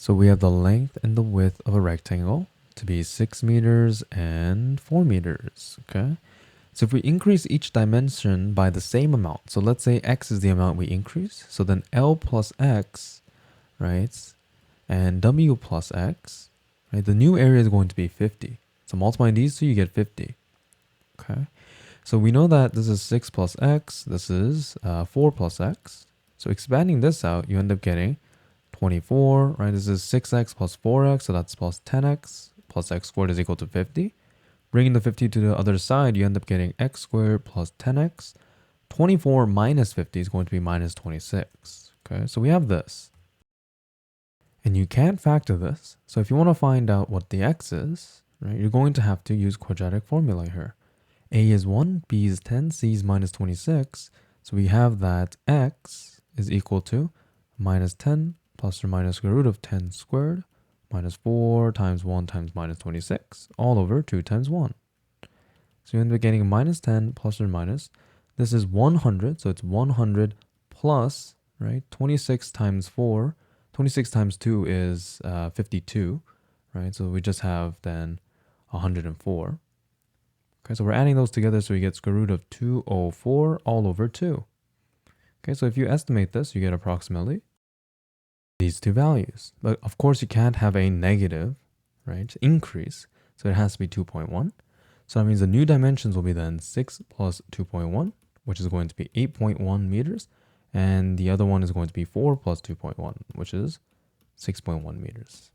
So we have the length and the width of a rectangle to be 6 meters and 4 meters, okay? So if we increase each dimension by the same amount, so let's say x is the amount we increase, so then L plus x, right, and W plus x, right, the new area is going to be 50. So multiplying these two, you get 50, okay? So we know that this is 6 plus x, this is 4 plus x. So expanding this out, you end up getting 24, right? This is 6x plus 4x, so that's plus 10x plus x squared is equal to 50. Bringing the 50 to the other side, you end up getting x squared plus 10x. 24 minus 50 is going to be minus 26. Okay, so we have this. And you can't factor this. So if you want to find out what the x is, right, you're going to have to use quadratic formula here. A is 1, B is 10, C is minus 26. So we have that x is equal to minus 10 plus or minus square root of 10 squared minus 4 times 1 times minus 26 all over 2 times 1. So you end up getting minus 10 plus or minus. This is 100, so it's 100 plus, right, 26 times 4. 26 times 2 is 52, right? So we just have then 104. Okay, so we're adding those together, so we get square root of 204 all over 2. Okay, so if you estimate this, you get approximately these two values. But of course, you can't have a negative, right, increase. So it has to be 2.1. So that means the new dimensions will be then 6 plus 2.1, which is going to be 8.1 meters. And the other one is going to be 4 plus 2.1, which is 6.1 meters.